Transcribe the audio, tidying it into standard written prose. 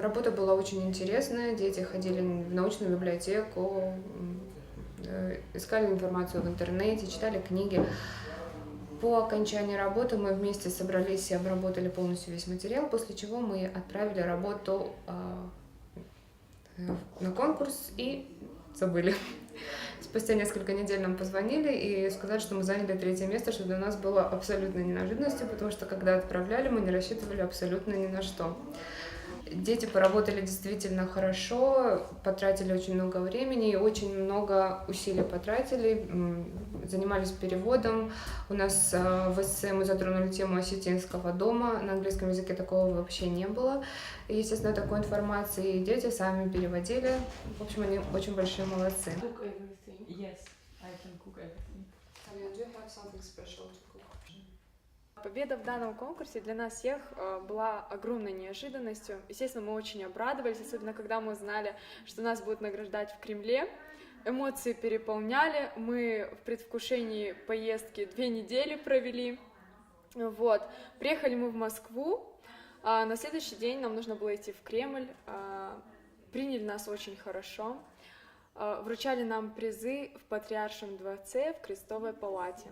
Работа была очень интересная, дети ходили в научную библиотеку, искали информацию в интернете, читали книги. По окончании работы мы вместе собрались и обработали полностью весь материал, после чего мы отправили работу на конкурс и забыли. Спустя несколько недель нам позвонили и сказали, что мы заняли 3-е место, что для нас было абсолютной неожиданностью, потому что когда отправляли, мы не рассчитывали абсолютно ни на что. Дети поработали действительно хорошо, потратили очень много времени и очень много усилий потратили, занимались переводом. У нас в эссе мы затронули тему осетинского дома, на английском языке такого вообще не было. И, естественно, такой информации дети сами переводили. В общем, они очень большие молодцы. Победа в данном конкурсе для нас всех была огромной неожиданностью. Естественно, мы очень обрадовались, особенно когда мы узнали, что нас будут награждать в Кремле. Эмоции переполняли, мы в предвкушении поездки 2 недели провели. Вот. Приехали мы в Москву, а на следующий день нам нужно было идти в Кремль. Приняли нас очень хорошо, вручали нам призы в Патриаршем дворце в Крестовой палате.